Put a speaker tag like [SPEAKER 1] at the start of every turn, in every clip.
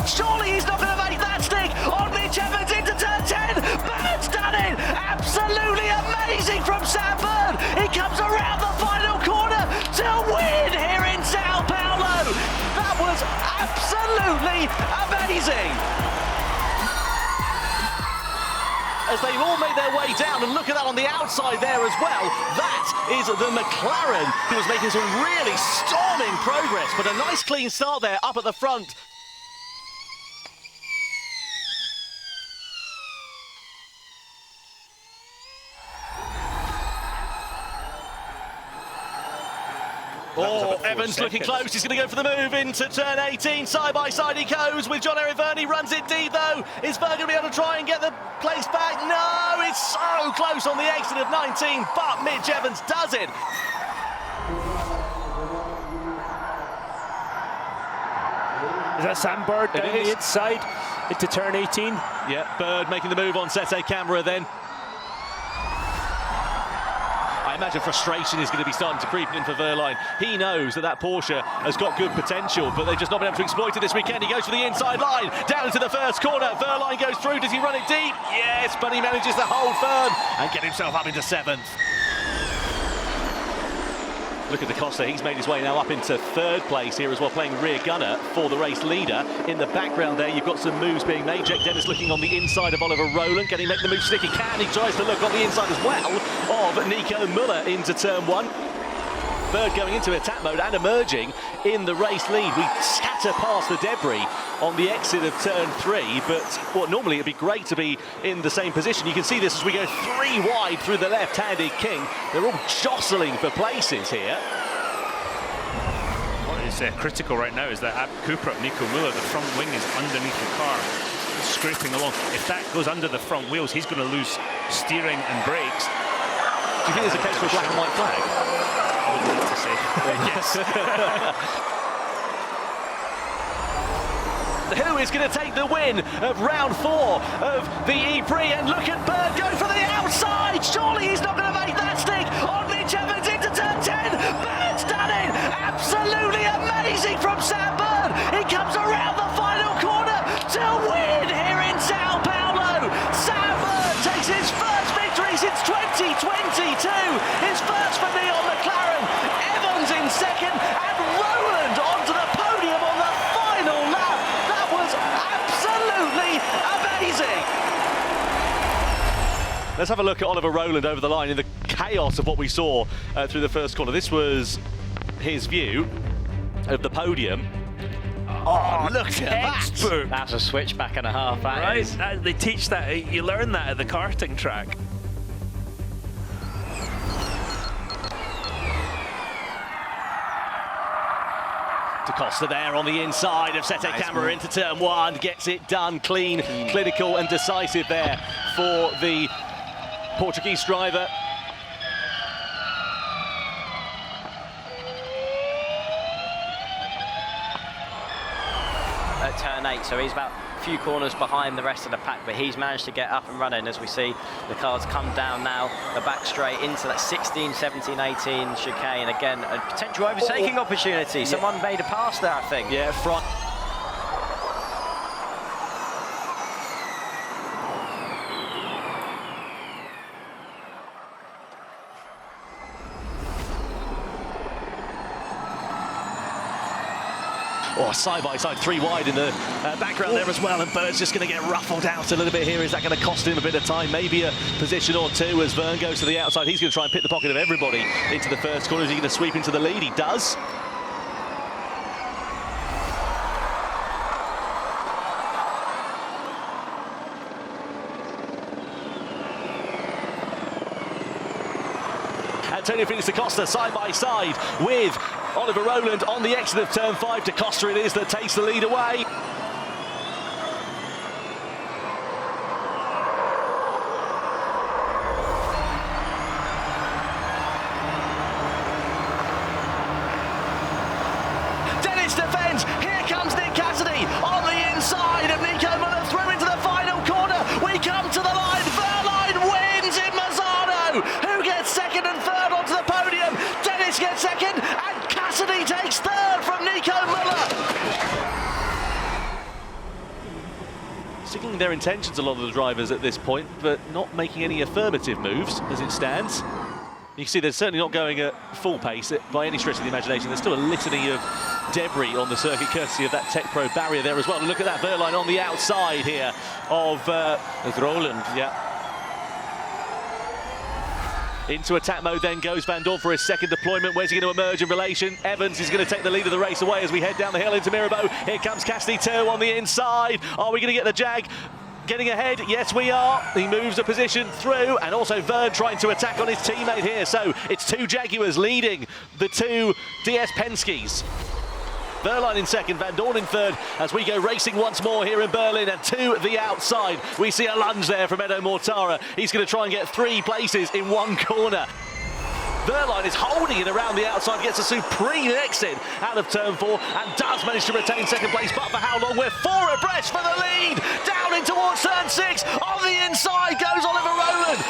[SPEAKER 1] Surely he's not going to make that stick on Mitch Evans into turn 10. Bird's done it. Absolutely amazing from Sam Bird. He comes around the final corner to win here in São Paulo. That was absolutely amazing. As they've all made their way down, and look at that on the outside there as well. That is the McLaren, who was making some really storming progress, but a nice clean start there up at the front. Oh, Evans looking close, he's going to go for the move into turn 18, side by side he goes with Diriyah Bird, he runs it deep though. Is Bird going to be able to try and get the place back? No, it's so close on the exit of 19, but Mitch Evans does it.
[SPEAKER 2] Is that Sam Bird down the inside into turn 18?
[SPEAKER 1] Yeah, Bird making the move on Sete camera then. I imagine frustration is going to be starting to creep in for Wehrlein. He knows that Porsche has got good potential, but they've just not been able to exploit it this weekend. He goes for the inside line, down into the first corner. Wehrlein goes through. Does he run it deep? Yes, but he manages to hold firm and get himself up into 7th. Look at Da Costa, he's made his way now up into 3rd place here as well, playing rear gunner for the race leader. In the background there, you've got some moves being made. Jack Dennis looking on the inside of Oliver Rowland. Can he make the move stick? He can. He tries to look on the inside as well of Nico Müller into turn 1. Bird going into attack mode and emerging in the race lead. We scatter past the debris on the exit of turn 3, but what normally it'd be great to be in the same position. You can see this as we go 3 wide through the left-handed King. They're all jostling for places here.
[SPEAKER 2] What is critical right now is that at Cooper, Nico Müller, the front wing is underneath the car, scraping along. If that goes under the front wheels, he's going to lose steering and brakes.
[SPEAKER 1] Do you think there's a case for a black and white flag?
[SPEAKER 2] I would like to say yes.
[SPEAKER 1] Who is going to take the win of round 4 of the E-Prix? And look at Bird go for the outside. Surely he's not going to make that stick on Mitch Evans into turn 10. Bird's done it. Absolutely amazing from Sam Bird. He comes around the final corner to win here in São Paulo. Sam Bird takes his first victory since 2022. His first for Neil McLaren. Evans in 2nd and Rowland onto the podium on the final lap. That was absolutely amazing. Let's have a look at Oliver Rowland over the line in the chaos of what we saw through the first corner. This was his view of the podium. Oh, look at that!
[SPEAKER 3] That's a switchback and a half, that is.
[SPEAKER 2] They teach that, you learn that at the karting track.
[SPEAKER 1] Da Costa there on the inside of Sete camera into turn 1, gets it done clean, clinical and decisive there for the Portuguese driver.
[SPEAKER 3] At turn 8, so he's about a few corners behind the rest of the pack, but he's managed to get up and running. As we see the cars come down now, the back straight into that 16, 17, 18 chicane. Again, a potential overtaking opportunity. Yeah. Someone made a pass there, I think.
[SPEAKER 1] Yeah, front. Oh, side by side, 3 wide in the background there as well, and Bird's just going to get ruffled out a little bit here. Is that going to cost him a bit of time? Maybe a position or 2 as Verne goes to the outside. He's going to try and pick the pocket of everybody into the first corner. Is he going to sweep into the lead? He does. Antonio Felix Da Costa side by side with Oliver Rowland on the exit of turn 5. Da Costa it is that takes the lead away. Dennis defends. Here comes Nick Cassidy on the inside of Nico Müller through into the final corner. We come to the line. Wehrlein wins in Misano. Who gets 2nd and 3rd onto the podium? Dennis gets 2nd and Cassidy takes 3rd from Nico Müller. signaling their intentions, a lot of the drivers at this point, but not making any affirmative moves as it stands. You can see they're certainly not going at full pace by any stretch of the imagination. There's still a litany of debris on the circuit, courtesy of that Tech Pro barrier there as well. And look at that Wehrlein on the outside here of Rowland. Yeah. Into attack mode then goes Vandoorne for his second deployment. Where's he going to emerge in relation? Evans is going to take the lead of the race away as we head down the hill into Mirabeau. Here comes Cassidy too on the inside. Are we going to get the Jag getting ahead? Yes, we are. He moves a position through, and also Verne trying to attack on his teammate here. So it's two Jaguars leading the two DS Penske's. Wehrlein in second, Vandoorne in third, as we go racing once more here in Berlin, and to the outside. We see a lunge there from Berlin Mortara. He's going to try and get 3 places in one corner. Wehrlein is holding it around the outside, gets a supreme exit out of turn 4, and does manage to retain second place, but for how long? We're 4 abreast for the lead. Down in towards turn 6, on the inside goes Oliver Rowland.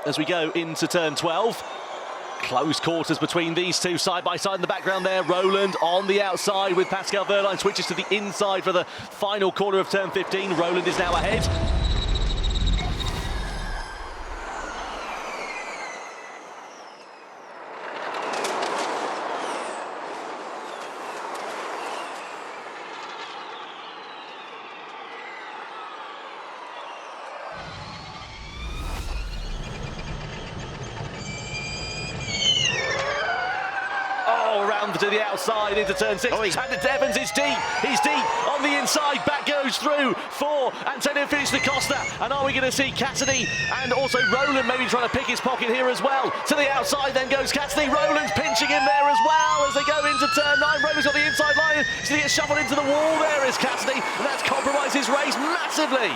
[SPEAKER 1] As we go into turn 12, close quarters between these two, side by side in the background there. Rowland on the outside with Pascal Wehrlein, switches to the inside for the final corner of turn 15. Rowland is now ahead. To the outside into turn 6. And Evans is deep. He's deep on the inside. Back goes through for Antonio Felix da Costa. And are we going to see Cassidy and also Rowland maybe trying to pick his pocket here as well? To the outside then goes Cassidy. Rowland's pinching in there as well as they go into turn 9. Rowland's got the inside line. He's going to get shuffled into the wall. There is Cassidy, and that's compromised his race massively.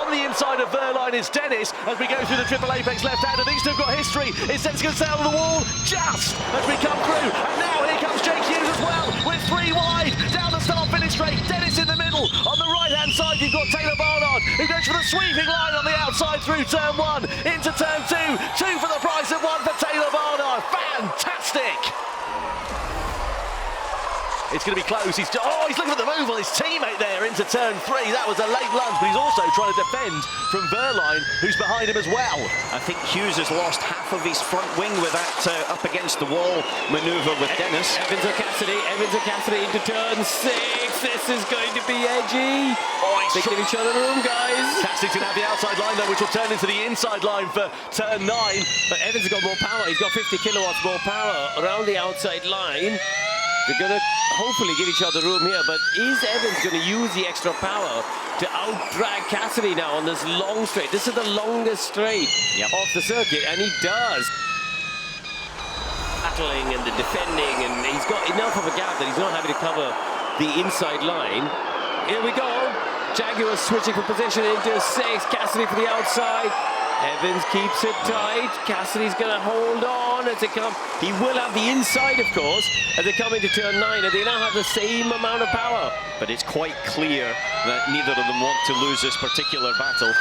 [SPEAKER 1] The inside of Wehrlein is Dennis as we go through the triple apex left-hander. These two have got history. It's going to sail on the wall just as we come through. And now here comes Jake Hughes as well with 3 wide down the start-finish straight. Dennis in the middle. On the right-hand side, you've got Taylor Barnard who goes for the sweeping line on the outside through turn 1 into turn 2. 2 for the price of 1 for Taylor Barnard. Fantastic! It's going to be close. He's looking for the move on his teammate there into turn 3. That was a late lunge, but he's also trying to defend from Wehrlein, who's behind him as well.
[SPEAKER 4] I think Hughes has lost half of his front wing with that up against the wall manoeuvre with Dennis.
[SPEAKER 5] Evans and Cassidy into turn 6. This is going to be edgy. They give each other room, guys.
[SPEAKER 1] Cassidy's going to have the outside line though, which will turn into the inside line for turn 9.
[SPEAKER 5] But Evans has got more power. He's got 50 kilowatts more power around the outside line. They're going to hopefully give each other room here, but is Evans going to use the extra power to out-drag Cassidy now on this long straight? This is the longest straight off the circuit, and he does. Battling and the defending, and he's got enough of a gap that he's not having to cover the inside line. Here we go. Jaguar switching for position into 6. Cassidy for the outside. Evans keeps it tight. Cassidy's going to hold on as they come. He will have the inside, of course, as they come into turn 9, and they now have the same amount of power.
[SPEAKER 4] But it's quite clear that neither of them want to lose this particular battle.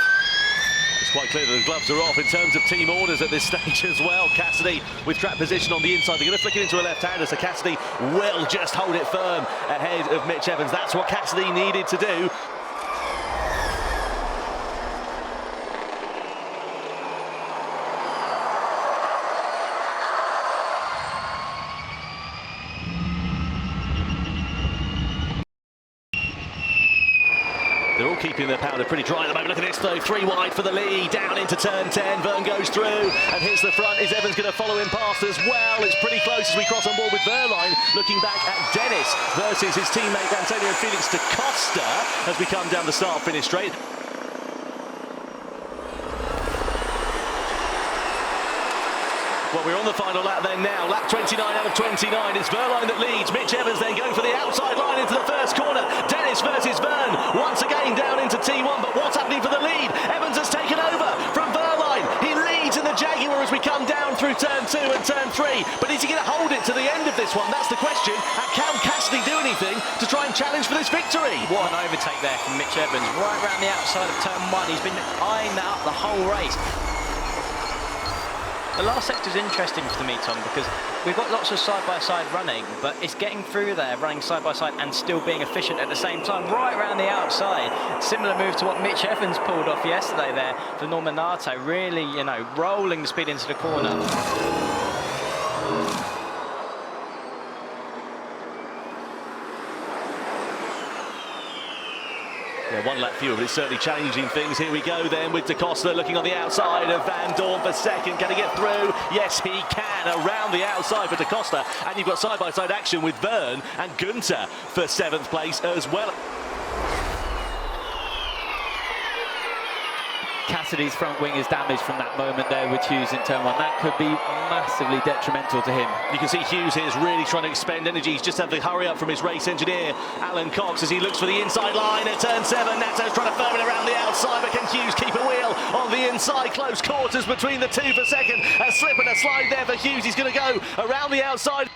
[SPEAKER 1] It's quite clear that the gloves are off in terms of team orders at this stage as well. Cassidy with track position on the inside. They're going to flick it into a left-hander, so Cassidy will just hold it firm ahead of Mitch Evans. That's what Cassidy needed to do. They're all keeping their powder pretty dry at the moment. Look at this though, 3 wide for the lead, down into turn 10. Verne goes through, and here's the front. Is Evans going to follow him past as well? It's pretty close as we cross on board with Wehrlein, looking back at Dennis versus his teammate Antonio Felix da Costa as we come down the start-finish straight. Well, we're on the final lap then now. Lap 29 out of 29. It's Wehrlein that leads. Mitch Evans then going for the outside line into the first corner. Dennis versus Verne. Once again down into T1. But what's happening for the lead? Evans has taken over from Wehrlein. He leads in the Jaguar as we come down through turn 2 and turn 3. But is he going to hold it to the end of this one? That's the question. And can Cassidy do anything to try and challenge for this victory?
[SPEAKER 3] What an overtake there from Mitch Evans. Right around the outside of turn 1. He's been eyeing that up the whole race. The last sector is interesting for me, Tom, because we've got lots of side-by-side running, but it's getting through there, running side-by-side and still being efficient at the same time, right around the outside. Similar move to what Mitch Evans pulled off yesterday there for Norman Nato, really, you know, rolling the speed into the corner.
[SPEAKER 1] Yeah, one lap fewer, but it's certainly changing things. Here we go then with Da Costa looking on the outside of Vandoorne for second. Can he get through? Yes, he can. Around the outside for Da Costa. And you've got side-by-side action with Verne and Günther for 7th place as well.
[SPEAKER 6] Cassidy's front wing is damaged from that moment there with Hughes in turn 1. That could be massively detrimental to him.
[SPEAKER 1] You can see Hughes here is really trying to expend energy. He's just had the hurry up from his race engineer, Alan Cox, as he looks for the inside line at turn 7. Nato's trying to firm it around the outside, but can Hughes keep a wheel on the inside? Close quarters between the two for second. A slip and a slide there for Hughes. He's going to go around the outside.